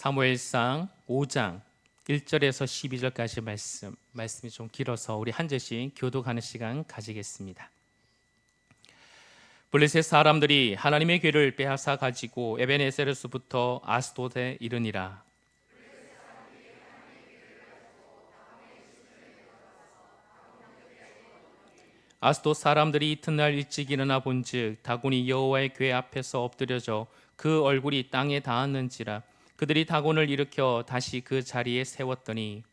사무엘상 5장 1절에서 12절까지 말씀이 좀 길어서 우리 한 절씩 교독하는 시간 가지겠습니다. 블레셋 사람들이 하나님의 궤를 빼앗아 가지고 에베네셀에서부터 아스돗에 이르니라. 아스돗 사람들이 이튿날 일찍 일어나 본즉 다곤이 여호와의 궤 앞에서 엎드려져 그 얼굴이 땅에 닿았는지라. 그들이 다곤을 일으켜 다시 그 자리에 세웠더니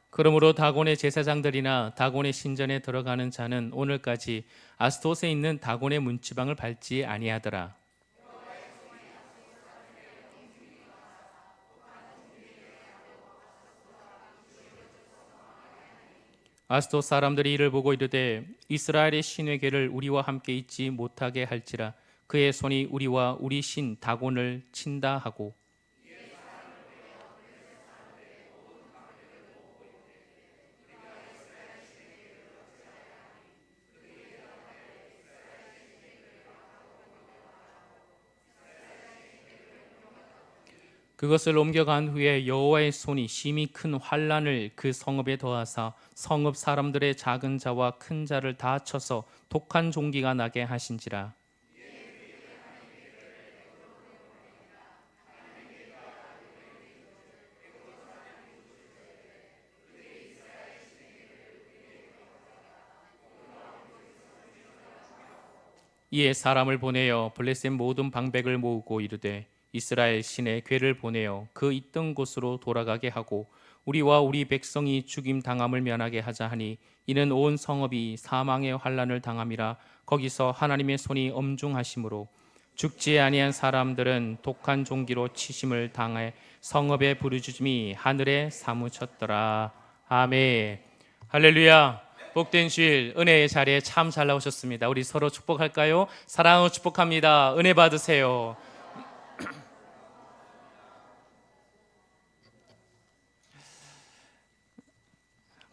그러므로 다곤의 제사장들이나 다곤의 신전에 들어가는 자는 오늘까지 아스돗에 있는 다곤의 문지방을 밟지 아니하더라. 아스돗 사람들이 이를 보고 이르되 이스라엘의 신의 궤를 우리와 함께 있지 못하게 할지라. 그의 손이 우리와 우리 신 다곤을 친다 하고 그것을 옮겨간 후에 여호와의 손이 심히 큰 환란을 그 성읍에 더하사 성읍 사람들의 작은 자와 큰 자를 다 쳐서 독한 종기가 나게 하신지라. 이에 사람을 보내어 블레셋 모든 방백을 모으고 이르되 이스라엘 신의 궤를 보내어 그 있던 곳으로 돌아가게 하고 우리와 우리 백성이 죽임 당함을 면하게 하자 하니 이는 온 성읍이 사망의 환난을 당함이라. 거기서 하나님의 손이 엄중하심으로 죽지 아니한 사람들은 독한 종기로 치심을 당해 성읍의 부르짖음이 하늘에 사무쳤더라. 아멘. 할렐루야. 복된 주일 은혜의 자리에 참 잘 나오셨습니다. 우리 서로 축복할까요? 사랑으로 축복합니다. 은혜 받으세요.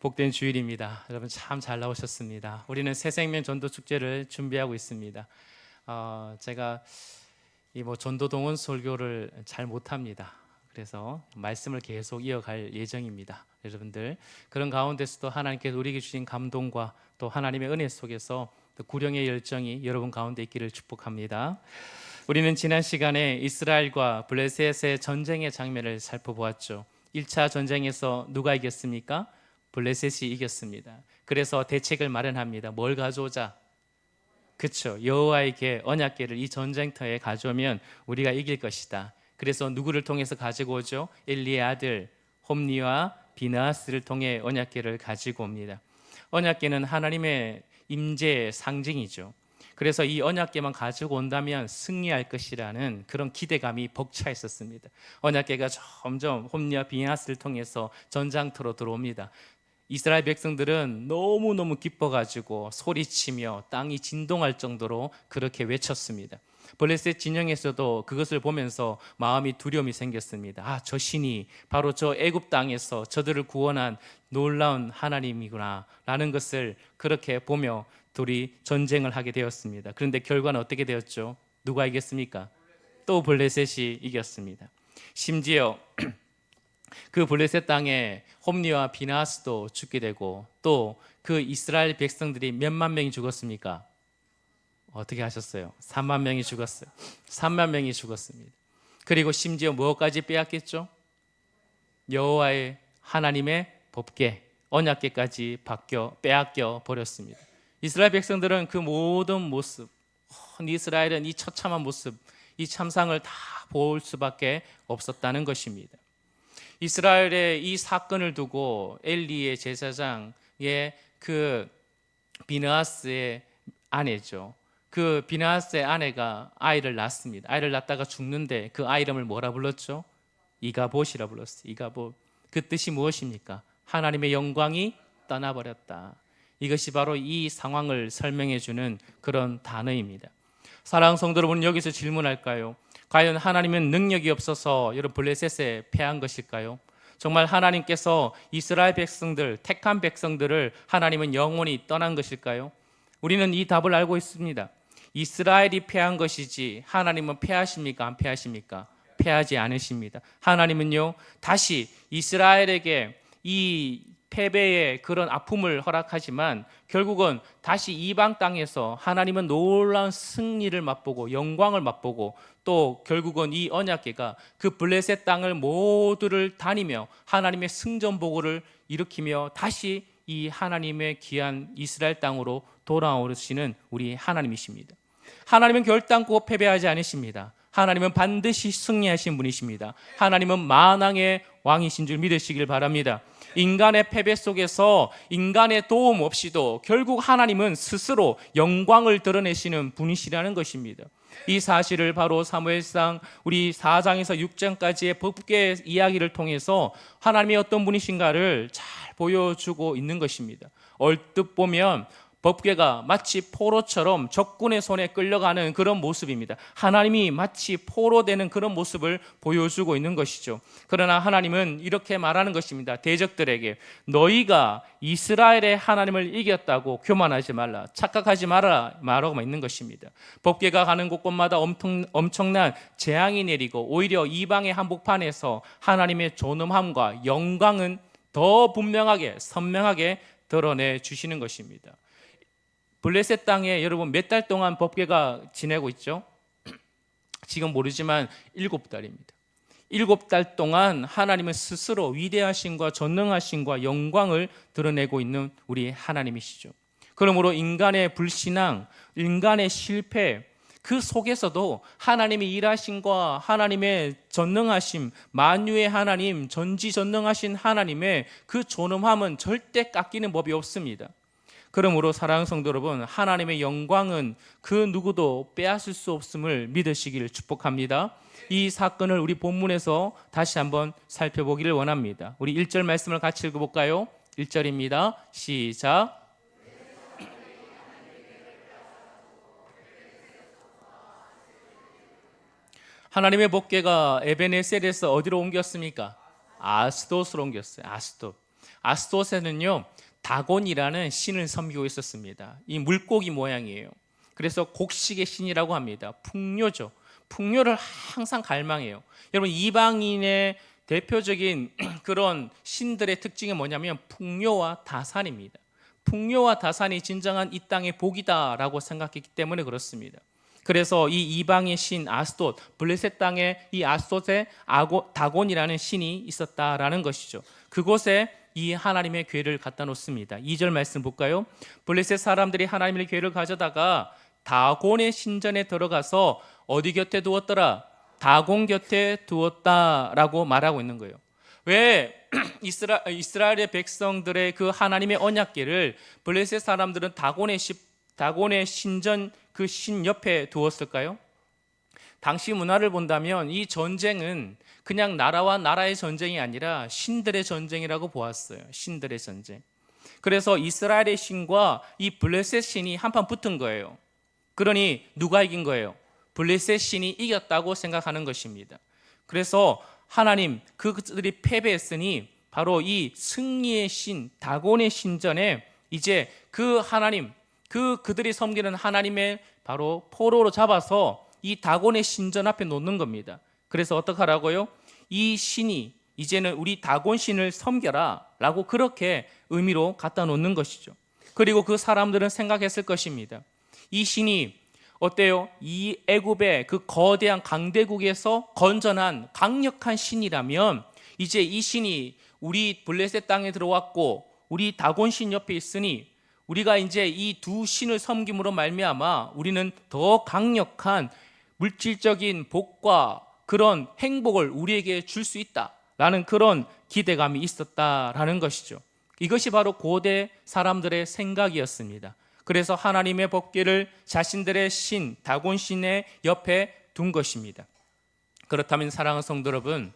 복된 주일입니다. 여러분 참 잘 나오셨습니다. 우리는 새생명 전도 축제를 준비하고 있습니다. 제가 이 전도 동원 설교를 잘 못합니다. 그래서 말씀을 계속 이어갈 예정입니다. 여러분들 그런 가운데서도 하나님께서 우리에게 주신 감동과 또 하나님의 은혜 속에서 구령의 열정이 여러분 가운데 있기를 축복합니다. 우리는 지난 시간에 이스라엘과 블레셋의 전쟁의 장면을 살펴보았죠. 1차 전쟁에서 누가 이겼습니까? 블레셋이 이겼습니다. 그래서 대책을 마련합니다. 뭘 가져오자? 그렇죠. 여호와의 궤, 언약궤를 이 전쟁터에 가져오면 우리가 이길 것이다. 그래서 누구를 통해서 가지고 오죠? 엘리의 아들 홈니와 비나하스를 통해 언약궤를 가지고 옵니다. 언약궤는 하나님의 임재의 상징이죠. 그래서 이 언약궤만 가지고 온다면 승리할 것이라는 그런 기대감이 벅차 있었습니다. 언약궤가 점점 홈니와 비나하스를 통해서 전장터로 들어옵니다. 이스라엘 백성들은 너무너무 기뻐가지고 소리치며 땅이 진동할 정도로 그렇게 외쳤습니다. 블레셋 진영에서도 그것을 보면서 마음이 두려움이 생겼습니다. 저 신이 바로 저 애굽 땅에서 저들을 구원한 놀라운 하나님이구나 라는 것을 그렇게 보며 둘이 전쟁을 하게 되었습니다. 그런데 결과는 어떻게 되었죠? 누가 이겼습니까? 또 블레셋이 이겼습니다. 심지어 그 블레셋 땅에 홈리와 비나하스도 죽게 되고 또 그 이스라엘 백성들이 몇만 명이 죽었습니까? 어떻게 하셨어요? 3만 명이 죽었어요. 3만 명이 죽었습니다. 그리고 심지어 무엇까지 빼앗겼죠? 여호와의 하나님의 법궤, 언약궤까지 빼앗겨 버렸습니다. 이스라엘 백성들은 그 모든 모습, 이스라엘은 이 처참한 모습, 이 참상을 다 볼 수밖에 없었다는 것입니다. 이스라엘의 이 사건을 두고 엘리의 제사장의 그 비느하스의 아내죠. 그 비느하스의 아내가 아이를 낳습니다. 아이를 낳다가 죽는데 그 아이 이름을 뭐라 불렀죠? 이가봇이라 불렀어요. 이가봇. 그 뜻이 무엇입니까? 하나님의 영광이 떠나버렸다. 이것이 바로 이 상황을 설명해 주는 그런 단어입니다. 사랑하는 성도 여러분, 여기서 질문할까요? 과연 하나님은 능력이 없어서 여러분 블레셋에 패한 것일까요? 정말 하나님께서 이스라엘 백성들, 택한 백성들을 하나님은 영원히 떠난 것일까요? 우리는 이 답을 알고 있습니다. 이스라엘이 패한 것이지 하나님은 패하십니까? 안 패하십니까? 패하지 않으십니다. 하나님은요, 다시 이스라엘에게 이 패배의 그런 아픔을 허락하지만 결국은 다시 이방 땅에서 하나님은 놀라운 승리를 맛보고 영광을 맛보고 또 결국은 이 언약궤가 그 블레셋 땅을 모두를 다니며 하나님의 승전 보고를 일으키며 다시 이 하나님의 귀한 이스라엘 땅으로 돌아오시는 우리 하나님이십니다. 하나님은 결단코 패배하지 않으십니다. 하나님은 반드시 승리하신 분이십니다. 하나님은 만왕의 왕이신 줄 믿으시길 바랍니다. 인간의 패배 속에서 인간의 도움 없이도 결국 하나님은 스스로 영광을 드러내시는 분이시라는 것입니다. 이 사실을 바로 사무엘상 우리 4장에서 6장까지의 법궤 이야기를 통해서 하나님이 어떤 분이신가를 잘 보여주고 있는 것입니다. 얼뜻 보면 법궤가 마치 포로처럼 적군의 손에 끌려가는 그런 모습입니다. 하나님이 마치 포로되는 그런 모습을 보여주고 있는 것이죠. 그러나 하나님은 이렇게 말하는 것입니다. 대적들에게 너희가 이스라엘의 하나님을 이겼다고 교만하지 말라, 착각하지 말라고 있는 것입니다. 법궤가 가는 곳곳마다 엄청난 재앙이 내리고 오히려 이방의 한복판에서 하나님의 존엄함과 영광은 더 분명하게 선명하게 드러내 주시는 것입니다. 블레셋 땅에 여러분 몇 달 동안 법궤가 지내고 있죠? 지금 모르지만 7달입니다. 7달 동안 하나님은 스스로 위대하심과 전능하심과 영광을 드러내고 있는 우리 하나님이시죠. 그러므로 인간의 불신앙, 인간의 실패, 그 속에서도 하나님의 일하심과 하나님의 전능하심, 만유의 하나님, 전지전능하신 하나님의 그 존엄함은 절대 깎이는 법이 없습니다. 그러므로 사랑하는 성도 여러분, 하나님의 영광은 그 누구도 빼앗을 수 없음을 믿으시기를 축복합니다. 이 사건을 우리 본문에서 다시 한번 살펴보기를 원합니다. 우리 1절 말씀을 같이 읽어볼까요? 1절입니다. 시작. 하나님의 법궤가 에베네셀에서 어디로 옮겼습니까? 아스돗으로 옮겼어요. 아스돗에는요 다곤이라는 신을 섬기고 있었습니다. 이 물고기 모양이에요. 그래서 곡식의 신이라고 합니다. 풍요죠. 풍요를 항상 갈망해요. 여러분 이방인의 대표적인 그런 신들의 특징이 뭐냐면 풍요와 다산입니다. 풍요와 다산이 진정한 이 땅의 복이다라고 생각했기 때문에 그렇습니다. 그래서 이 이방의 신 아스돗, 블레셋 땅에 이 아스돗에 다곤이라는 신이 있었다라는 것이죠. 그곳에 이 하나님의 궤를 갖다 놓습니다. 2절 말씀 볼까요? 블레셋 사람들이 하나님의 궤를 가져다가 다곤의 신전에 들어가서 어디 곁에 두었더라? 다곤 곁에 두었다라고 말하고 있는 거예요. 왜 이스라엘의 백성들의 그 하나님의 언약궤를 블레셋 사람들은 다곤의 신전 그 신 옆에 두었을까요? 당시 문화를 본다면 이 전쟁은 그냥 나라와 나라의 전쟁이 아니라 신들의 전쟁이라고 보았어요. 신들의 전쟁. 그래서 이스라엘의 신과 이 블레셋 신이 한판 붙은 거예요. 그러니 누가 이긴 거예요? 블레셋 신이 이겼다고 생각하는 것입니다. 그래서 하나님 그들이 패배했으니 바로 이 승리의 신 다곤의 신전에 이제 그 하나님 그들이 섬기는 하나님의 바로 포로로 잡아서 이 다곤의 신전 앞에 놓는 겁니다. 그래서 어떻게 하라고요? 이 신이 이제는 우리 다곤 신을 섬겨라 라고 그렇게 의미로 갖다 놓는 것이죠. 그리고 그 사람들은 생각했을 것입니다. 이 신이 어때요? 이 애굽의 그 거대한 강대국에서 건전한 강력한 신이라면 이제 이 신이 우리 블레셋 땅에 들어왔고 우리 다곤 신 옆에 있으니 우리가 이제 이 두 신을 섬김으로 말미암아 우리는 더 강력한 물질적인 복과 그런 행복을 우리에게 줄 수 있다라는 그런 기대감이 있었다라는 것이죠. 이것이 바로 고대 사람들의 생각이었습니다. 그래서 하나님의 법궤를 자신들의 신 다곤 신의 옆에 둔 것입니다. 그렇다면 사랑하는 성도 여러분,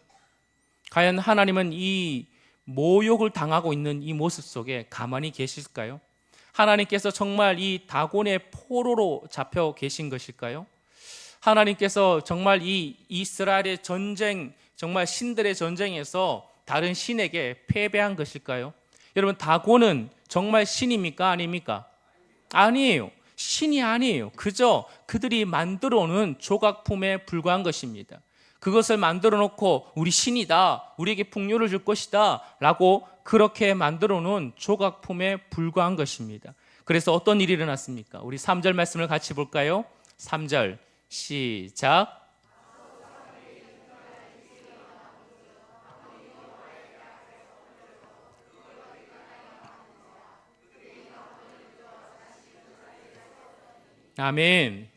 과연 하나님은 이 모욕을 당하고 있는 이 모습 속에 가만히 계실까요? 하나님께서 정말 이 다곤의 포로로 잡혀 계신 것일까요? 하나님께서 정말 이 이스라엘의 전쟁, 정말 신들의 전쟁에서 다른 신에게 패배한 것일까요? 여러분, 다곤은 정말 신입니까? 아닙니까? 아니에요. 신이 아니에요. 그저 그들이 만들어 놓은 조각품에 불과한 것입니다. 그것을 만들어 놓고 우리 신이다, 우리에게 풍요를 줄 것이다 라고 그렇게 만들어 놓은 조각품에 불과한 것입니다. 그래서 어떤 일이 일어났습니까? 우리 3절 말씀을 같이 볼까요? 3절 시작. 아멘.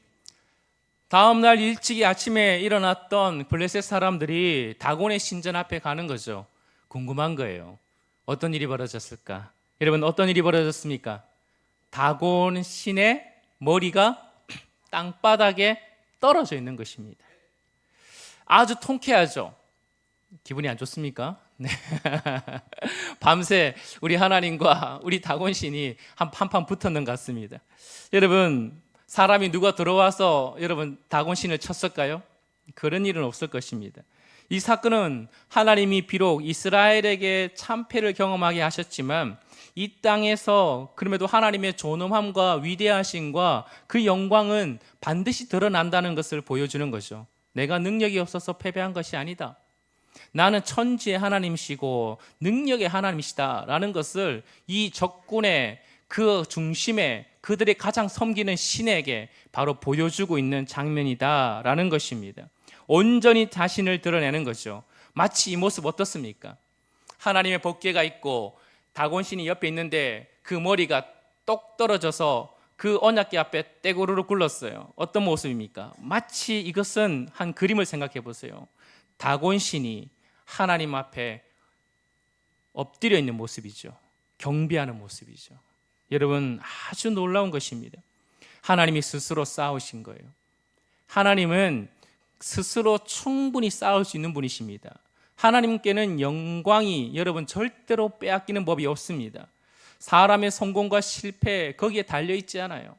다음 날 일찍이 아침에 일어났던 블레셋 사람들이 다곤의 신전 앞에 가는 거죠. 궁금한 거예요. 어떤 일이 벌어졌을까? 여러분, 어떤 일이 벌어졌습니까? 다곤 신의 머리가 땅바닥에 떨어져 있는 것입니다. 아주 통쾌하죠. 기분이 안 좋습니까? 네. 밤새 우리 하나님과 우리 다곤 신이 한판 붙었는 것 같습니다. 여러분, 사람이 누가 들어와서 여러분 다곤 신을 쳤을까요? 그런 일은 없을 것입니다. 이 사건은 하나님이 비록 이스라엘에게 참패를 경험하게 하셨지만 이 땅에서 그럼에도 하나님의 존엄함과 위대하심과 그 영광은 반드시 드러난다는 것을 보여주는 거죠. 내가 능력이 없어서 패배한 것이 아니다. 나는 천지의 하나님이시고 능력의 하나님이시다라는 것을 이 적군의 그 중심에 그들이 가장 섬기는 신에게 바로 보여주고 있는 장면이다라는 것입니다. 온전히 자신을 드러내는 거죠. 마치 이 모습 어떻습니까? 하나님의 법궤가 있고 다곤신이 옆에 있는데 그 머리가 똑 떨어져서 그 언약궤 앞에 떼고루로 굴렀어요. 어떤 모습입니까? 마치 이것은 한 그림을 생각해 보세요. 다곤신이 하나님 앞에 엎드려 있는 모습이죠. 경배하는 모습이죠. 여러분, 아주 놀라운 것입니다. 하나님이 스스로 싸우신 거예요. 하나님은 스스로 충분히 싸울 수 있는 분이십니다. 하나님께는 영광이 여러분 절대로 빼앗기는 법이 없습니다. 사람의 성공과 실패 거기에 달려있지 않아요.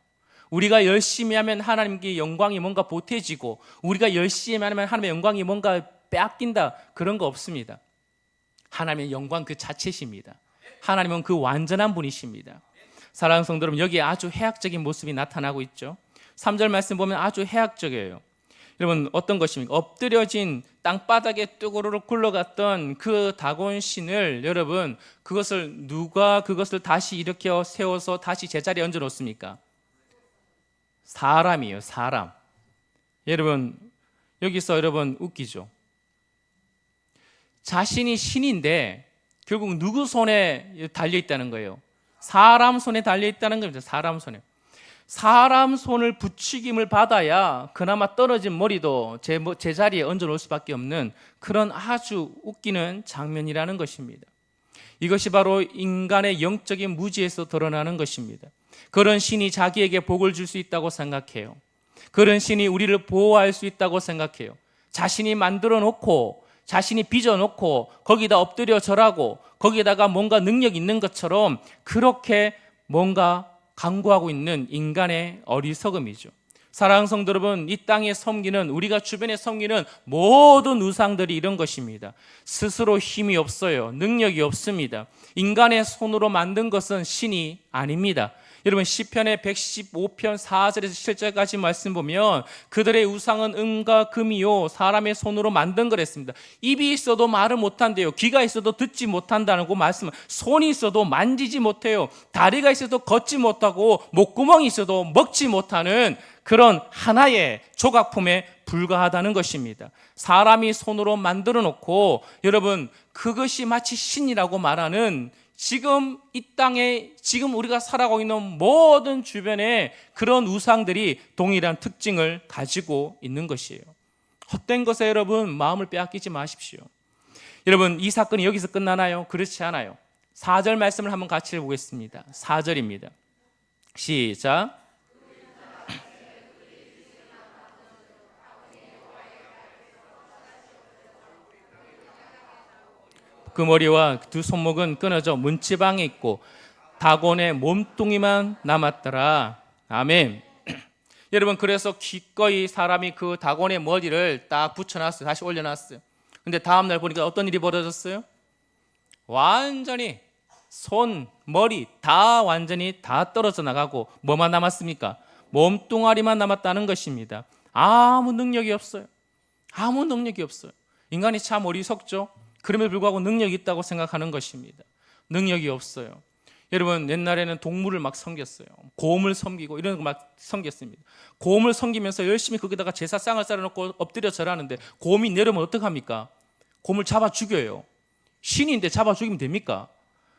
우리가 열심히 하면 하나님께 영광이 뭔가 보태지고 우리가 열심히 하면 하나님의 영광이 뭔가 빼앗긴다, 그런 거 없습니다. 하나님의 영광 그 자체십니다. 하나님은 그 완전한 분이십니다. 사랑하는 성도 여러분, 여기에 아주 해학적인 모습이 나타나고 있죠. 3절 말씀 보면 아주 해학적이에요. 여러분, 어떤 것입니까? 엎드려진 땅바닥에 뚜구르륵 굴러갔던 그 다곤 신을 여러분, 누가 그것을 다시 일으켜 세워서 다시 제자리에 얹어 놓습니까? 사람이에요, 사람. 여러분, 여기서 여러분 웃기죠? 자신이 신인데 결국 누구 손에 달려 있다는 거예요? 사람 손에 달려 있다는 겁니다. 사람 손에. 사람 손을 부추김을 받아야 그나마 떨어진 머리도 제자리에 얹어 놓을 수밖에 없는 그런 아주 웃기는 장면이라는 것입니다. 이것이 바로 인간의 영적인 무지에서 드러나는 것입니다. 그런 신이 자기에게 복을 줄 수 있다고 생각해요. 그런 신이 우리를 보호할 수 있다고 생각해요. 자신이 만들어 놓고 자신이 빚어놓고 거기다 엎드려 절하고 거기에다가 뭔가 능력 있는 것처럼 그렇게 뭔가 강구하고 있는 인간의 어리석음이죠. 사랑하는 성도 여러분, 이 땅에 섬기는, 우리가 주변에 섬기는 모든 우상들이 이런 것입니다. 스스로 힘이 없어요. 능력이 없습니다. 인간의 손으로 만든 것은 신이 아닙니다. 여러분, 시편의 115편 4절에서 7절까지 말씀 보면 그들의 우상은 은과 금이요 사람의 손으로 만든 거랬습니다. 입이 있어도 말을 못한대요. 귀가 있어도 듣지 못한다는 그 말씀은, 손이 있어도 만지지 못해요. 다리가 있어도 걷지 못하고 목구멍이 있어도 먹지 못하는 그런 하나의 조각품에 불과하다는 것입니다. 사람이 손으로 만들어 놓고 여러분, 그것이 마치 신이라고 말하는, 지금 이 땅에 지금 우리가 살아가고 있는 모든 주변에 그런 우상들이 동일한 특징을 가지고 있는 것이에요. 헛된 것에 여러분 마음을 빼앗기지 마십시오. 여러분, 이 사건이 여기서 끝나나요? 그렇지 않아요. 4절 말씀을 한번 같이 보겠습니다. 4절입니다. 시작. 그 머리와 두 손목은 끊어져 문지방에 있고 다곤의 몸뚱이만 남았더라. 아멘. 여러분, 그래서 기꺼이 사람이 그 다곤의 머리를 딱 붙여놨어요. 다시 올려놨어요. 근데 다음날 보니까 어떤 일이 벌어졌어요? 완전히 손, 머리 다 완전히 다 떨어져 나가고 뭐만 남았습니까? 몸뚱아리만 남았다는 것입니다. 아무 능력이 없어요. 아무 능력이 없어요. 인간이 참 어리석죠. 그럼에도 불구하고 능력이 있다고 생각하는 것입니다. 능력이 없어요. 여러분, 옛날에는 동물을 막 섬겼어요. 곰을 섬기고 이런 거 막 섬겼습니다. 곰을 섬기면서 열심히 거기다가 제사상을 쌓아놓고 엎드려 절하는데 곰이 내려오면 어떡합니까? 곰을 잡아 죽여요. 신인데 잡아 죽이면 됩니까?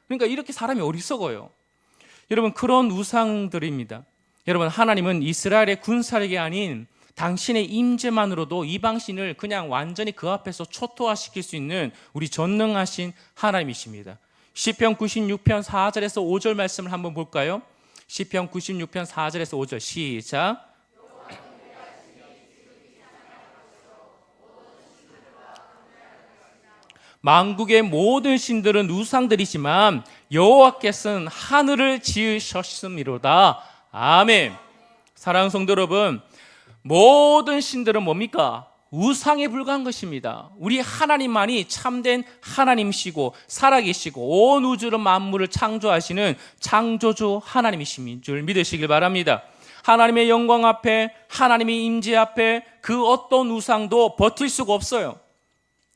그러니까 이렇게 사람이 어리석어요. 여러분, 그런 우상들입니다. 여러분, 하나님은 이스라엘의 군사력이 아닌 당신의 임재만으로도 이방신을 그냥 완전히 그 앞에서 초토화시킬 수 있는 우리 전능하신 하나님이십니다. 시편 96편 4절에서 5절 말씀을 한번 볼까요? 시편 96편 4절에서 5절 시작. 만국의 모든 신들은 우상들이지만 여호와께서는 하늘을 지으셨음이로다. 아멘. 사랑하는 성도 여러분, 모든 신들은 뭡니까? 우상에 불과한 것입니다. 우리 하나님만이 참된 하나님이시고 살아계시고 온 우주를 만물을 창조하시는 창조주 하나님이신 줄 믿으시길 바랍니다. 하나님의 영광 앞에, 하나님의 임재 앞에 그 어떤 우상도 버틸 수가 없어요.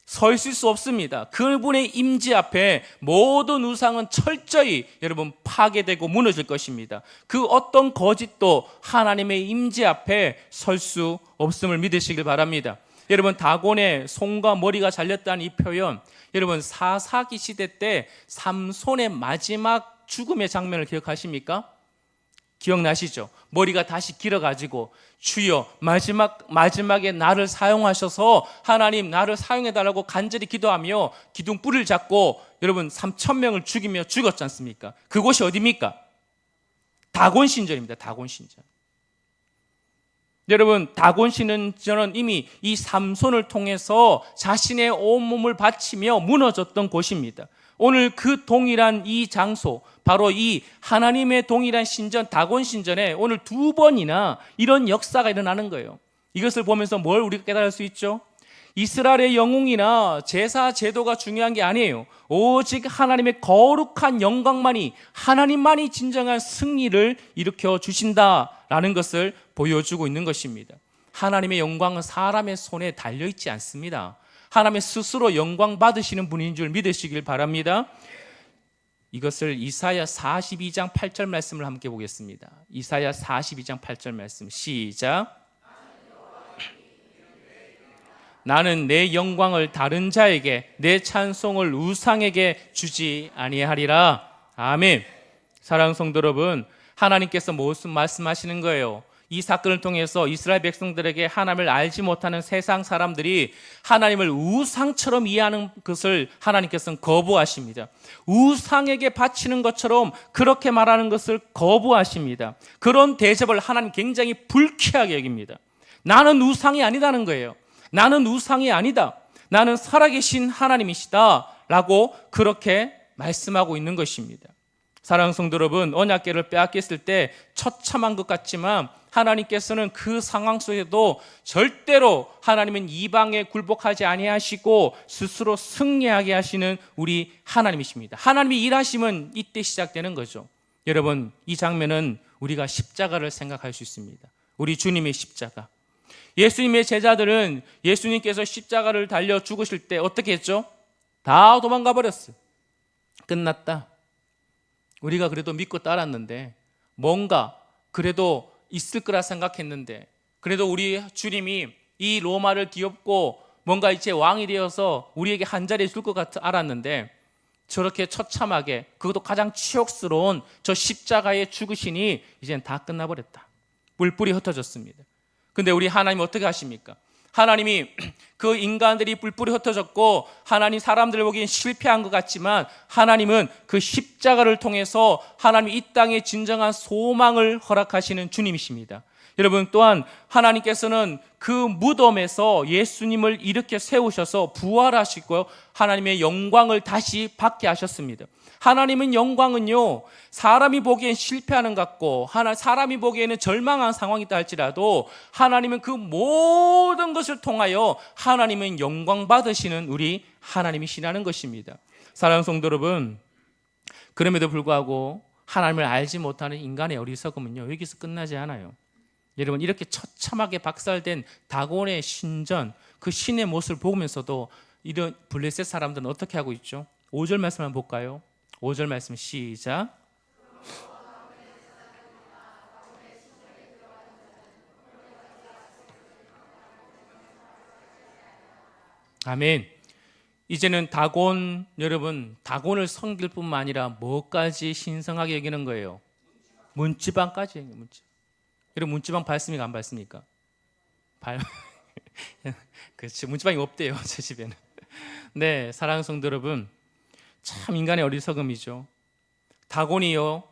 서 있을 수 없습니다. 그분의 임재 앞에 모든 우상은 철저히 여러분 파괴되고 무너질 것입니다. 그 어떤 거짓도 하나님의 임재 앞에 설 수 없음을 믿으시길 바랍니다. 여러분, 다곤의 손과 머리가 잘렸다는 이 표현, 여러분 사사기 시대 때 삼손의 마지막 죽음의 장면을 기억하십니까? 기억나시죠? 머리가 다시 길어가지고 주여 마지막에 나를 사용하셔서 하나님 나를 사용해달라고 간절히 기도하며 기둥불을 잡고 여러분 3,000명을 죽이며 죽었지 않습니까? 그곳이 어디입니까? 다곤 신전입니다. 다곤 신전. 여러분, 다곤 신전은 이미 이 삼손을 통해서 자신의 온몸을 바치며 무너졌던 곳입니다. 오늘 그 동일한 이 장소, 바로 이 하나님의 동일한 신전, 다곤 신전에 오늘 2번이나 이런 역사가 일어나는 거예요. 이것을 보면서 뭘 우리가 깨달을 수 있죠? 이스라엘의 영웅이나 제사 제도가 중요한 게 아니에요. 오직 하나님의 거룩한 영광만이, 하나님만이 진정한 승리를 일으켜 주신다라는 것을 보여주고 있는 것입니다. 하나님의 영광은 사람의 손에 달려있지 않습니다. 하나님의 스스로 영광 받으시는 분인 줄 믿으시길 바랍니다. 이것을 이사야 42장 8절 말씀을 함께 보겠습니다. 이사야 42장 8절 말씀 시작. 나는 내 영광을 다른 자에게, 내 찬송을 우상에게 주지 아니하리라. 아멘. 사랑하는 성도 여러분, 하나님께서 무슨 말씀하시는 거예요? 이 사건을 통해서 이스라엘 백성들에게 하나님을 알지 못하는 세상 사람들이 하나님을 우상처럼 이해하는 것을 하나님께서는 거부하십니다. 우상에게 바치는 것처럼 그렇게 말하는 것을 거부하십니다. 그런 대접을 하나님 굉장히 불쾌하게 여깁니다. 나는 우상이 아니다는 거예요. 나는 우상이 아니다. 나는 살아계신 하나님이시다 라고 그렇게 말씀하고 있는 것입니다. 사랑하는 성도 여러분, 언약궤를 빼앗겼을 때 처참한 것 같지만 하나님께서는 그 상황 속에도 절대로 하나님은 이방에 굴복하지 아니하시고 스스로 승리하게 하시는 우리 하나님이십니다. 하나님의 일하심은 이때 시작되는 거죠. 여러분, 이 장면은 우리가 십자가를 생각할 수 있습니다. 우리 주님의 십자가. 예수님의 제자들은 예수님께서 십자가를 달려 죽으실 때 어떻게 했죠? 다 도망가 버렸어요. 끝났다. 우리가 그래도 믿고 따랐는데, 뭔가 그래도 있을 거라 생각했는데, 그래도 우리 주님이 이 로마를 뒤엎고 뭔가 이제 왕이 되어서 우리에게 한 자리 줄 것 같아 알았는데, 저렇게 처참하게, 그것도 가장 치욕스러운 저 십자가에 죽으시니 이젠 다 끝나버렸다. 뿔뿔이 흩어졌습니다. 근데 우리 하나님 어떻게 하십니까? 하나님이 그 인간들이 뿔뿔이 흩어졌고 하나님 사람들 보기엔 실패한 것 같지만 하나님은 그 십자가를 통해서 하나님 이 땅에 진정한 소망을 허락하시는 주님이십니다. 여러분, 또한 하나님께서는 그 무덤에서 예수님을 일으켜 세우셔서 부활하시고 하나님의 영광을 다시 받게 하셨습니다. 하나님은 영광은요, 사람이 보기엔 실패하는 것 같고 사람이 보기에는 절망한 상황이다 할지라도 하나님은 그 모든 것을 통하여 하나님은 영광 받으시는 우리 하나님이시라는 것입니다. 사랑하는 성도 여러분, 그럼에도 불구하고 하나님을 알지 못하는 인간의 어리석음은요, 여기서 끝나지 않아요. 여러분, 이렇게 처참하게 박살된 다곤의 신전, 그 신의 모습을 보면서도 이런 블레셋 사람들은 어떻게 하고 있죠? 5절 말씀 한번 볼까요? 5절 말씀 시작. 아멘. 이제는 다곤, 여러분, 다곤을 섬길 뿐만 아니라 뭐까지 신성하게 여기는 거예요? 문지방까지. 여러분, 문지방 밟습니까? 안 밟습니까? 발 그렇지, 문지방이 없대요, 제 집에는. 네, 사랑하는 성도 여러분, 참 인간의 어리석음이죠. 다곤이요,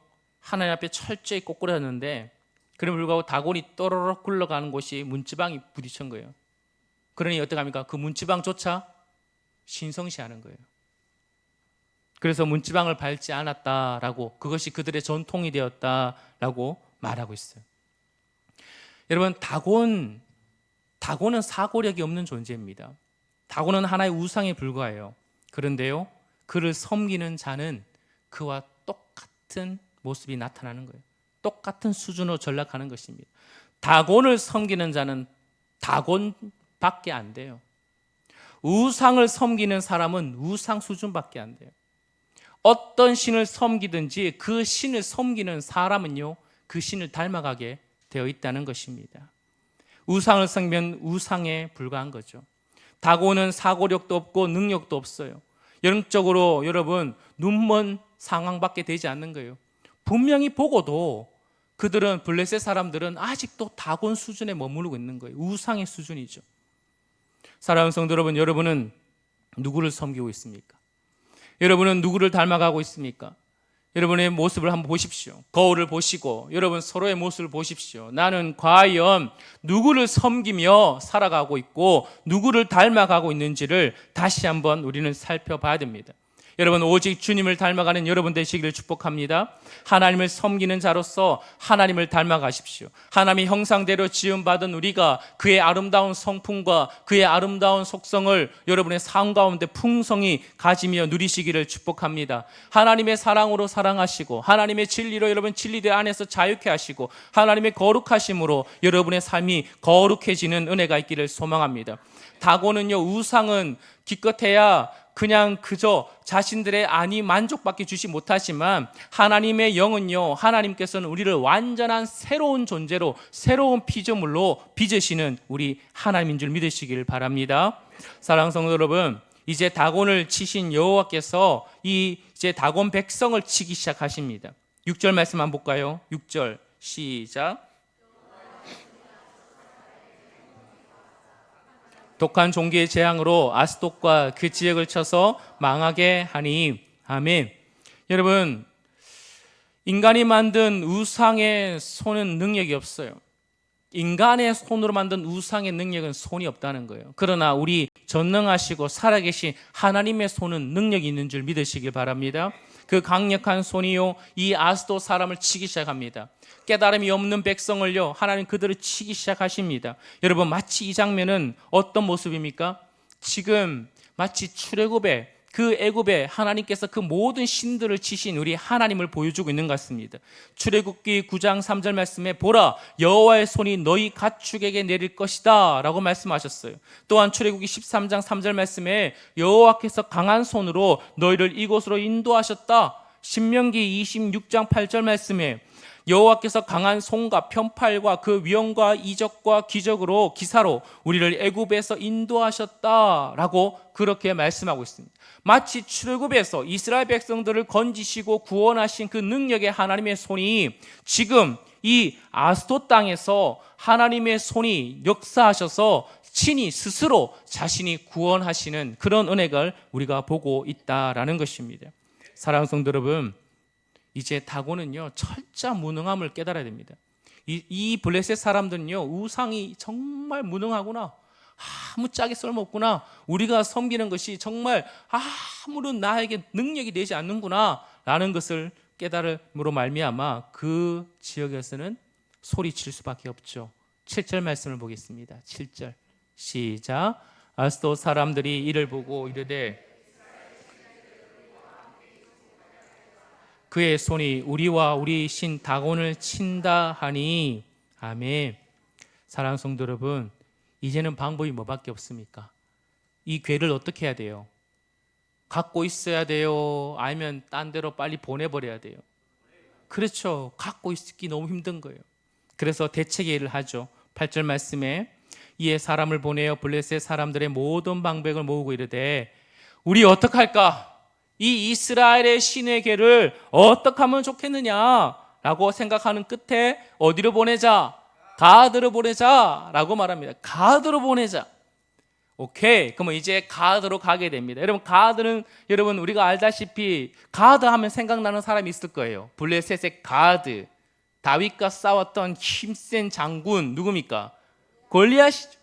하나님 앞에 철저히 꼬꾸라졌는데, 그럼에도 불구하고 다곤이 또르륵 굴러가는 곳이 문지방이 부딪힌 거예요. 그러니 어떡합니까? 그 문지방조차 신성시하는 거예요. 그래서 문지방을 밟지 않았다라고, 그것이 그들의 전통이 되었다라고 말하고 있어요. 여러분, 다곤은 사고력이 없는 존재입니다. 다곤은 하나의 우상에 불과해요. 그런데요, 그를 섬기는 자는 그와 똑같은 모습이 나타나는 거예요. 똑같은 수준으로 전락하는 것입니다. 다곤을 섬기는 자는 다곤밖에 안 돼요. 우상을 섬기는 사람은 우상 수준밖에 안 돼요. 어떤 신을 섬기든지 그 신을 섬기는 사람은요, 그 신을 닮아가게 되어 있다는 것입니다. 우상을 섬기면 우상에 불과한 거죠. 다곤은 사고력도 없고 능력도 없어요. 영적으로 여러분, 눈먼 상황밖에 되지 않는 거예요. 분명히 보고도 그들은, 블레셋 사람들은 아직도 다곤 수준에 머무르고 있는 거예요. 우상의 수준이죠. 사랑하는 성도 여러분, 여러분은 누구를 섬기고 있습니까? 여러분은 누구를 닮아가고 있습니까? 여러분의 모습을 한번 보십시오. 거울을 보시고 여러분 서로의 모습을 보십시오. 나는 과연 누구를 섬기며 살아가고 있고 누구를 닮아가고 있는지를 다시 한번 우리는 살펴봐야 됩니다. 여러분, 오직 주님을 닮아가는 여러분 되시기를 축복합니다. 하나님을 섬기는 자로서 하나님을 닮아가십시오. 하나님의 형상대로 지음받은 우리가 그의 아름다운 성품과 그의 아름다운 속성을 여러분의 삶 가운데 풍성히 가지며 누리시기를 축복합니다. 하나님의 사랑으로 사랑하시고 하나님의 진리로 여러분 진리대 안에서 자유케 하시고 하나님의 거룩하심으로 여러분의 삶이 거룩해지는 은혜가 있기를 소망합니다. 다곤은요, 우상은 기껏해야 그냥 그저 자신들의 안위 만족밖에 주시 못하지만 하나님의 영은요, 하나님께서는 우리를 완전한 새로운 존재로 새로운 피조물로 빚으시는 우리 하나님인 줄 믿으시길 바랍니다. 사랑하는 성도 여러분, 이제 다곤을 치신 여호와께서 이제 다곤 백성을 치기 시작하십니다. 6절 말씀 한번 볼까요? 6절 시작. 독한 종기의 재앙으로 아스돗과 그 지역을 쳐서 망하게 하니. 아멘. 여러분, 인간이 만든 우상의 손은 능력이 없어요. 인간의 손으로 만든 우상의 능력은 손이 없다는 거예요. 그러나 우리 전능하시고 살아계신 하나님의 손은 능력이 있는 줄 믿으시길 바랍니다. 그 강력한 손이요, 이 아스돗 사람을 치기 시작합니다. 깨달음이 없는 백성을요, 하나님 그들을 치기 시작하십니다. 여러분, 마치 이 장면은 어떤 모습입니까? 지금 마치 출애굽에 그 애굽에 하나님께서 그 모든 신들을 치신 우리 하나님을 보여주고 있는 것 같습니다. 출애굽기 9장 3절 말씀에 보라, 여호와의 손이 너희 가축에게 내릴 것이다 라고 말씀하셨어요. 또한 출애굽기 13장 3절 말씀에 여호와께서 강한 손으로 너희를 이곳으로 인도하셨다. 신명기 26장 8절 말씀에 여호와께서 강한 손과 편팔과 그 위엄과 이적과 기적으로 기사로 우리를 애굽에서 인도하셨다라고 그렇게 말씀하고 있습니다. 마치 출애굽에서 이스라엘 백성들을 건지시고 구원하신 그 능력의 하나님의 손이 지금 이 아스돗 땅에서 하나님의 손이 역사하셔서 친히 스스로 자신이 구원하시는 그런 은혜를 우리가 보고 있다라는 것입니다. 사랑하는 성도 여러분, 이제 다곤은요, 철저 무능함을 깨달아야 됩니다. 이 블레셋 사람들은요, 우상이 정말 무능하구나, 아무짝에 쓸모없구나, 우리가 섬기는 것이 정말 아무런 나에게 능력이 되지 않는구나 라는 것을 깨달음으로 말미암아 그 지역에서는 소리칠 수밖에 없죠. 7절 말씀을 보겠습니다. 7절 시작. 아스돗 사람들이 이를 보고 이르되 그의 손이 우리와 우리 신 다곤을 친다 하니. 아멘. 사랑하는 성도 여러분, 이제는 방법이 뭐밖에 없습니까? 이 괴를 어떻게 해야 돼요? 갖고 있어야 돼요? 아니면 딴 데로 빨리 보내버려야 돼요? 그렇죠. 갖고 있기 너무 힘든 거예요. 그래서 대책회의를 하죠. 8절 말씀에 이에 사람을 보내어 블레셋 사람들의 모든 방백을 모으고 이르되 우리 어떡할까? 이 이스라엘의 신의 괴를 어떻게 하면 좋겠느냐라고 생각하는 끝에 어디로 보내자? 가드로 보내자 라고 말합니다. 가드로 보내자. 오케이. 그러면 이제 가드로 가게 됩니다. 여러분, 가드는 여러분 우리가 알다시피 가드 하면 생각나는 사람이 있을 거예요. 블레셋의 가드, 다윗과 싸웠던 힘센 장군 누굽니까? 골리앗이죠.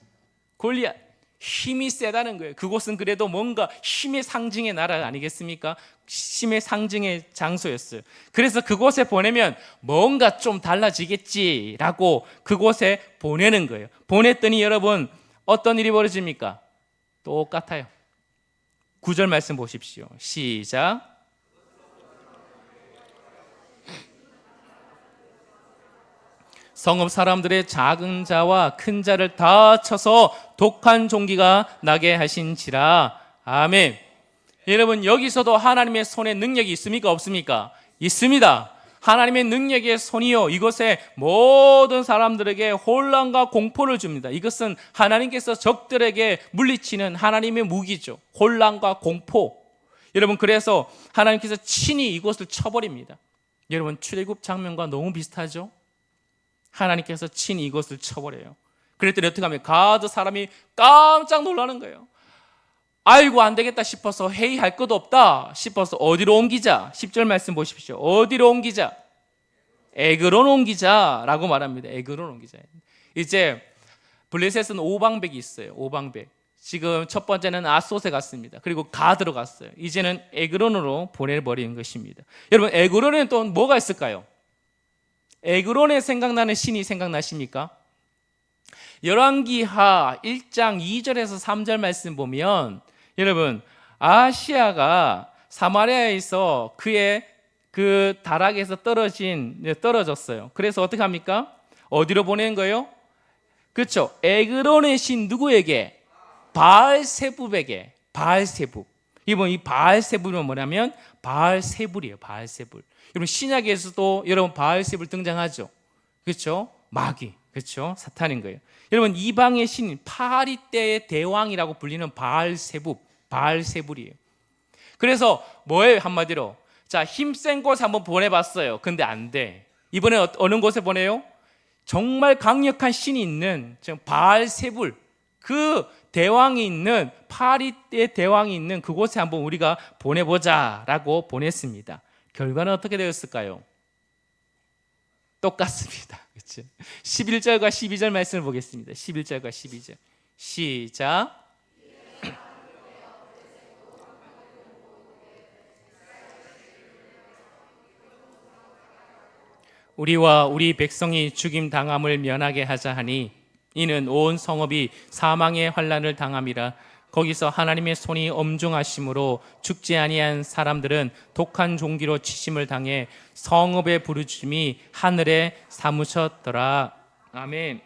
골리앗. 힘이 세다는 거예요. 그곳은 그래도 뭔가 힘의 상징의 나라 아니겠습니까? 힘의 상징의 장소였어요. 그래서 그곳에 보내면 뭔가 좀 달라지겠지라고 그곳에 보내는 거예요. 보냈더니 여러분 어떤 일이 벌어집니까? 똑같아요. 9절 말씀 보십시오. 시작. 성읍 사람들의 작은 자와 큰 자를 다 쳐서 독한 종기가 나게 하신지라. 아멘. 여러분, 여기서도 하나님의 손에 능력이 있습니까? 없습니까? 있습니다. 하나님의 능력의 손이요, 이것에 모든 사람들에게 혼란과 공포를 줍니다. 이것은 하나님께서 적들에게 물리치는 하나님의 무기죠. 혼란과 공포. 여러분, 그래서 하나님께서 친히 이곳을 쳐버립니다. 여러분, 출애굽 장면과 너무 비슷하죠? 하나님께서 친히 이것을 쳐버려요. 그랬더니 어떻게 하면 가드 사람이 깜짝 놀라는 거예요. 아이고 안 되겠다 싶어서 회의할 것도 없다 싶어서 어디로 옮기자. 10절 말씀 보십시오. 어디로 옮기자? 에그론 옮기자라고 말합니다. 에그론 옮기자. 이제 블레셋은 5방백이 있어요. 5방백. 지금 첫 번째는 아소세 갔습니다. 그리고 가드로 갔어요. 이제는 에그론으로 보내버리는 것입니다. 여러분, 에그론에는 또 뭐가 있을까요? 에그론에 생각나는 신이 생각나십니까? 열왕기하 1장 2절에서 3절 말씀 보면 여러분, 아시아가 사마리아에서 그의 그 다락에서 떨어졌어요. 그래서 어떻게 합니까? 어디로 보낸 거예요? 그렇죠. 에그론의 신 누구에게? 바알세불에게. 바알세불. 이번 이 바알세불은 뭐냐면 바알세불이에요. 바알세불. 여러분, 신약에서도 여러분 바알세불 등장하죠. 그렇죠? 마귀. 그렇죠? 사탄인 거예요. 여러분, 이방의 신 파리 때의 대왕이라고 불리는 바알세불이에요. 그래서 뭐예요? 한마디로 자, 힘센 곳에 한번 보내봤어요. 근데 안 돼. 이번에 어느 곳에 보내요? 정말 강력한 신이 있는 바알세불, 그 대왕이 있는 파리 때의 대왕이 있는 그곳에 한번 우리가 보내보자라고 보냈습니다. 결과는 어떻게 되었을까요? 똑같습니다. 그렇죠? 11절과 12절 말씀을 보겠습니다. 11절과 12절. 시작. 우리와 우리 백성이 죽임 당함을 면하게 하자 하니 이는 온 성읍이 사망의 환난을 당함이라. 거기서 하나님의 손이 엄중하심으로 죽지 아니한 사람들은 독한 종기로 치심을 당해 성읍의 부르짖음이 하늘에 사무쳤더라. 아멘.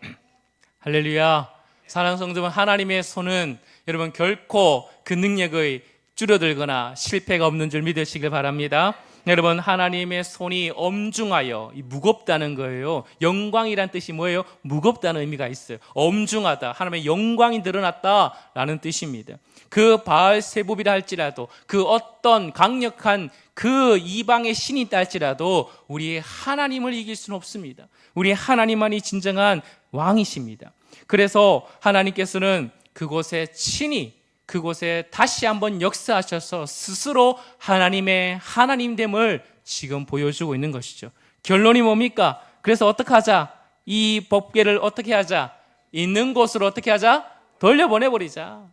할렐루야. 사랑하는 성도분, 하나님의 손은 여러분 결코 그 능력의 줄어들거나 실패가 없는 줄 믿으시길 바랍니다. 여러분, 하나님의 손이 엄중하여, 무겁다는 거예요. 영광이란 뜻이 뭐예요? 무겁다는 의미가 있어요. 엄중하다, 하나님의 영광이 드러났다라는 뜻입니다. 그 바알세불이라 할지라도, 그 어떤 강력한 그 이방의 신이 있다 할지라도 우리 하나님을 이길 수는 없습니다. 우리 하나님만이 진정한 왕이십니다. 그래서 하나님께서는 그곳에 친히, 그곳에 다시 한번 역사하셔서 스스로 하나님의 하나님됨을 지금 보여주고 있는 것이죠. 결론이 뭡니까? 그래서 어떻게 하자? 이 법궤를 어떻게 하자? 있는 곳으로 어떻게 하자? 돌려보내버리자.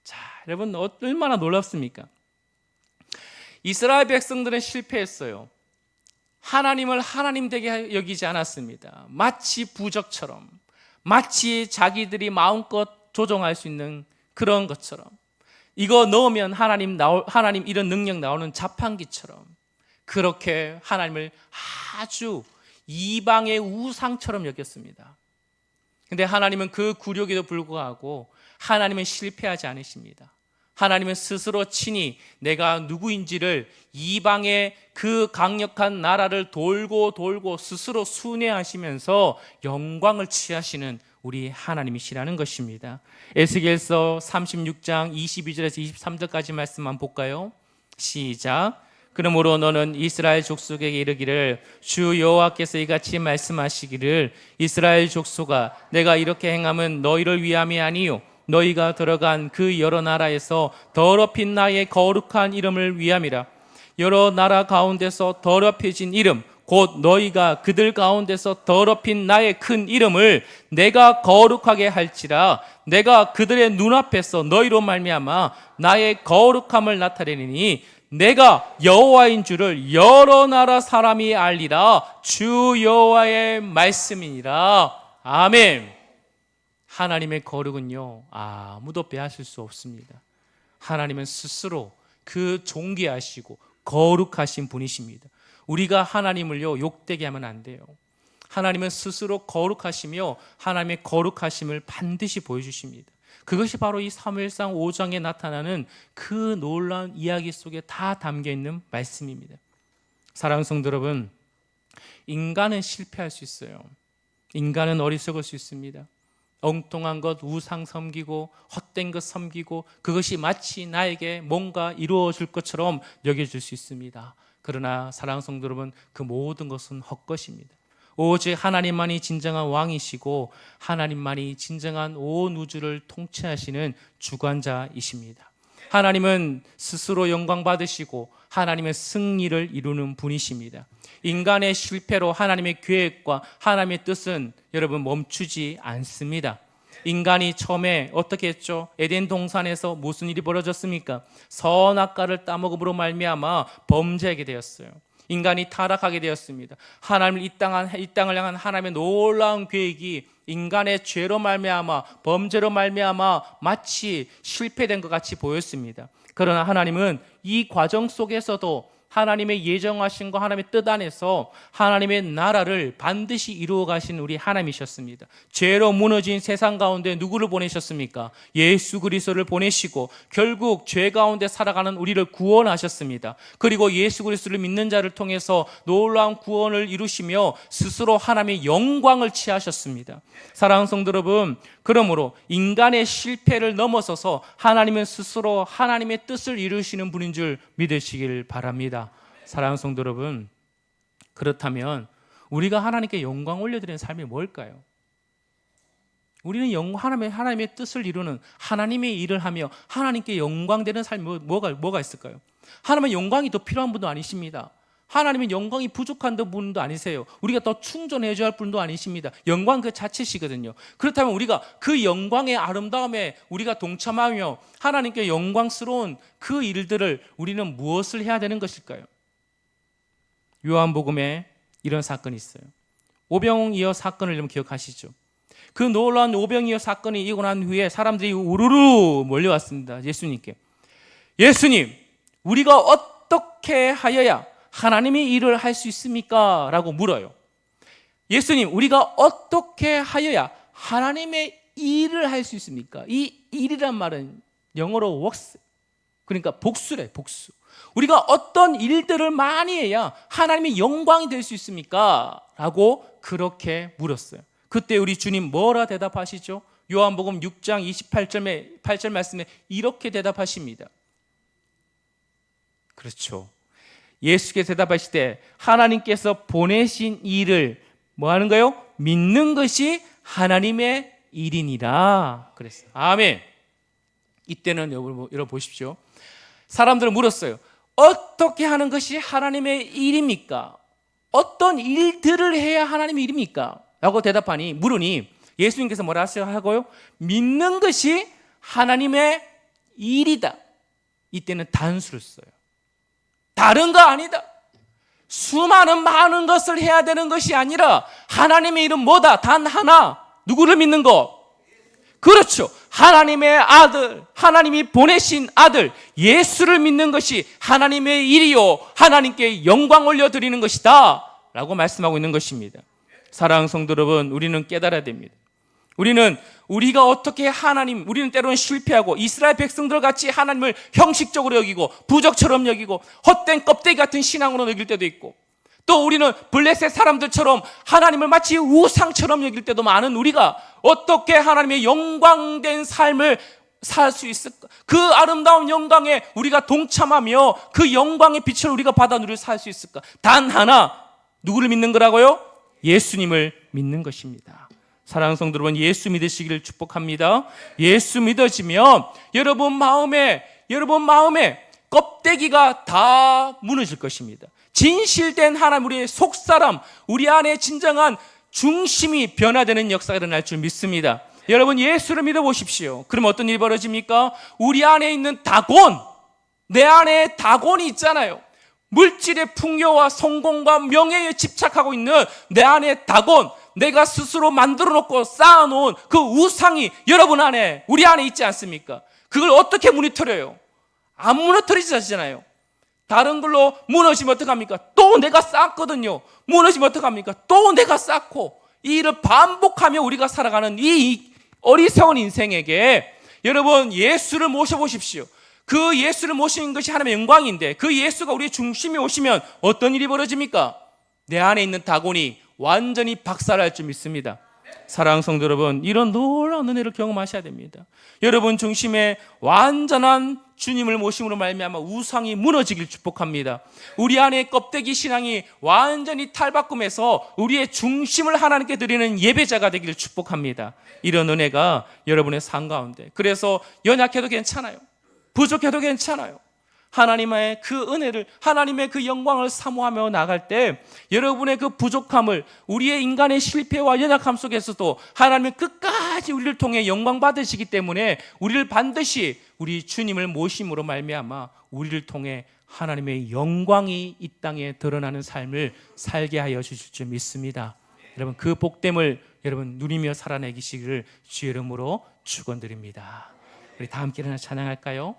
자, 여러분 얼마나 놀랍습니까? 이스라엘 백성들은 실패했어요. 하나님을 하나님 되게 여기지 않았습니다. 마치 부적처럼, 마치 자기들이 마음껏 조종할 수 있는 그런 것처럼, 이거 넣으면 하나님 이런 능력 나오는 자판기처럼 그렇게 하나님을 아주 이방의 우상처럼 여겼습니다. 근데 하나님은 그 굴욕에도 불구하고 하나님은 실패하지 않으십니다. 하나님은 스스로 친히 내가 누구인지를 이방의 그 강력한 나라를 돌고 스스로 순회하시면서 영광을 취하시는 우리 하나님이시라는 것입니다. 에스겔서 36장 22절에서 23절까지 말씀만 볼까요? 시작. 그러므로 너는 이스라엘 족속에게 이르기를 주 여호와께서 이같이 말씀하시기를 이스라엘 족속아 내가 이렇게 행함은 너희를 위함이 아니요 너희가 들어간 그 여러 나라에서 더럽힌 나의 거룩한 이름을 위함이라. 여러 나라 가운데서 더럽혀진 이름 곧 너희가 그들 가운데서 더럽힌 나의 큰 이름을 내가 거룩하게 할지라. 내가 그들의 눈앞에서 너희로 말미암아 나의 거룩함을 나타내리니 내가 여호와인 줄을 여러 나라 사람이 알리라. 주 여호와의 말씀이니라. 아멘. 하나님의 거룩은요 아무도 빼앗을 수 없습니다. 하나님은 스스로 그 존귀하시고 거룩하신 분이십니다. 우리가 하나님을요 욕되게 하면 안 돼요. 하나님은 스스로 거룩하시며 하나님의 거룩하심을 반드시 보여주십니다. 그것이 바로 이 사무엘상 5장에 나타나는 그 놀라운 이야기 속에 다 담겨있는 말씀입니다. 사랑하는 성도 여러분, 인간은 실패할 수 있어요. 인간은 어리석을 수 있습니다. 엉뚱한 것 우상 섬기고 헛된 것 섬기고 그것이 마치 나에게 뭔가 이루어질 것처럼 여겨질 수 있습니다. 그러나 사랑하는 성도 여러분, 그 모든 것은 헛것입니다. 오직 하나님만이 진정한 왕이시고 하나님만이 진정한 온 우주를 통치하시는 주관자이십니다. 하나님은 스스로 영광 받으시고 하나님의 승리를 이루는 분이십니다. 인간의 실패로 하나님의 계획과 하나님의 뜻은 여러분 멈추지 않습니다. 인간이 처음에 어떻게 했죠? 에덴 동산에서 무슨 일이 벌어졌습니까? 선악과를 따먹음으로 말미암아 범죄하게 되었어요. 인간이 타락하게 되었습니다. 하나님 이 땅을 향한 하나님의 놀라운 계획이 인간의 죄로 말미암아 범죄로 말미암아 마치 실패된 것 같이 보였습니다. 그러나 하나님은 이 과정 속에서도 하나님의 예정하신 거 하나님의 뜻 안에서 하나님의 나라를 반드시 이루어 가신 우리 하나님이셨습니다. 죄로 무너진 세상 가운데 누구를 보내셨습니까? 예수 그리스도를 보내시고 결국 죄 가운데 살아가는 우리를 구원하셨습니다. 그리고 예수 그리스도를 믿는 자를 통해서 놀라운 구원을 이루시며 스스로 하나님의 영광을 취하셨습니다. 사랑하는 성도 여러분, 그러므로 인간의 실패를 넘어서서 하나님은 스스로 하나님의 뜻을 이루시는 분인 줄 믿으시길 바랍니다. 사랑하는 성도 여러분, 그렇다면 우리가 하나님께 영광 올려드리는 삶이 뭘까요? 우리는 하나님의 뜻을 이루는 하나님의 일을 하며 하나님께 영광되는 삶이 뭐가 있을까요? 하나님은 영광이 더 필요한 분도 아니십니다. 하나님은 영광이 부족한 분도 아니세요. 우리가 더 충전해줘야 할 분도 아니십니다. 영광 그 자체시거든요. 그렇다면 우리가 그 영광의 아름다움에 우리가 동참하며 하나님께 영광스러운 그 일들을 우리는 무엇을 해야 되는 것일까요? 요한복음에 이런 사건이 있어요. 오병이어 사건을 여러분 기억하시죠? 그 놀라운 오병이어 사건이 있고 난 후에 사람들이 우르르 몰려왔습니다. 예수님께. 예수님, 우리가 어떻게 하여야 하나님의 일을 할 수 있습니까? 라고 물어요. 예수님, 우리가 어떻게 하여야 하나님의 일을 할 수 있습니까? 이 일이란 말은 영어로 works, 그러니까 복수래, 복수. 우리가 어떤 일들을 많이 해야 하나님의 영광이 될 수 있습니까? 라고 그렇게 물었어요. 그때 우리 주님 뭐라 대답하시죠? 요한복음 6장 28절 말씀에 이렇게 대답하십니다. 그렇죠. 예수께서 대답하실 때 하나님께서 보내신 일을 뭐 하는 거예요? 믿는 것이 하나님의 일이니라 그랬어요. 아멘. 이때는 여러분 보십시오. 사람들은 물었어요. 어떻게 하는 것이 하나님의 일입니까? 어떤 일들을 해야 하나님의 일입니까? 라고 물으니 예수님께서 뭐라 하고요? 믿는 것이 하나님의 일이다. 이때는 단수를 써요. 다른 거 아니다. 많은 것을 해야 되는 것이 아니라 하나님의 일은 뭐다? 단 하나. 누구를 믿는 거? 그렇죠. 하나님의 아들, 하나님이 보내신 아들 예수를 믿는 것이 하나님의 일이요 하나님께 영광 올려드리는 것이다 라고 말씀하고 있는 것입니다. 사랑하는 성도 여러분, 우리는 깨달아야 됩니다. 우리가 어떻게 우리는 때로는 실패하고 이스라엘 백성들 같이 하나님을 형식적으로 여기고 부적처럼 여기고 헛된 껍데기 같은 신앙으로 여길 때도 있고, 또 우리는 블레셋 사람들처럼 하나님을 마치 우상처럼 여길 때도 많은 우리가 어떻게 하나님의 영광된 삶을 살 수 있을까? 그 아름다운 영광에 우리가 동참하며 그 영광의 빛을 우리가 받아 누려 살 수 있을까? 단 하나, 누구를 믿는 거라고요? 예수님을 믿는 것입니다. 사랑하는 성도 여러분, 예수 믿으시기를 축복합니다. 예수 믿어지면 여러분 마음에 껍데기가 다 무너질 것입니다. 진실된 하나님, 우리의 속사람, 우리 안에 진정한 중심이 변화되는 역사가 일어날 줄 믿습니다. 여러분, 예수를 믿어보십시오. 그럼 어떤 일이 벌어집니까? 우리 안에 있는 다곤, 내 안에 다곤이 있잖아요. 물질의 풍요와 성공과 명예에 집착하고 있는 내 안에 다곤, 내가 스스로 만들어 놓고 쌓아놓은 그 우상이 여러분 안에, 우리 안에 있지 않습니까? 그걸 어떻게 무너뜨려요? 안 무너뜨리잖아요. 다른 걸로 무너지면 어떡합니까? 또 내가 쌓았거든요. 무너지면 어떡합니까? 또 내가 쌓고, 이 일을 반복하며 우리가 살아가는 이 어리석은 인생에게 여러분 예수를 모셔보십시오. 그 예수를 모시는 것이 하나님의 영광인데, 그 예수가 우리의 중심에 오시면 어떤 일이 벌어집니까? 내 안에 있는 다곤이 완전히 박살날 줄 믿습니다. 사랑하는 성도 여러분, 이런 놀라운 은혜를 경험하셔야 됩니다. 여러분 중심에 완전한 주님을 모심으로 말미암아 우상이 무너지길 축복합니다. 우리 안에 껍데기 신앙이 완전히 탈바꿈해서 우리의 중심을 하나님께 드리는 예배자가 되기를 축복합니다. 이런 은혜가 여러분의 삶 가운데, 그래서 연약해도 괜찮아요, 부족해도 괜찮아요, 하나님의 그 은혜를, 하나님의 그 영광을 사모하며 나갈 때 여러분의 그 부족함을, 우리의 인간의 실패와 연약함 속에서도 하나님은 끝까지 우리를 통해 영광 받으시기 때문에 우리를 반드시 우리 주님을 모심으로 말미암아 우리를 통해 하나님의 영광이 이 땅에 드러나는 삶을 살게 하여 주실 줄 믿습니다. 여러분, 그 복됨을 여러분 누리며 살아내기시기를 주의 이름으로 축원드립니다. 우리 다 함께 일어나 찬양할까요?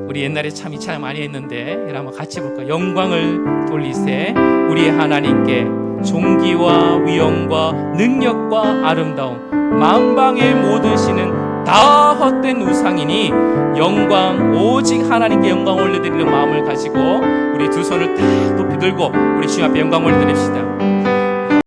우리 옛날에 참 이 찬양 많이 했는데 여러분 같이 볼까요? 영광을 돌리세 우리의 하나님께, 존귀와 위엄과 능력과 아름다움, 만방의 모든 신은 다 헛된 우상이니 영광 오직 하나님께 영광 올려드리는 마음을 가지고 우리 두 손을 다 높이 들고 우리 주님 앞에 영광 올려드립시다.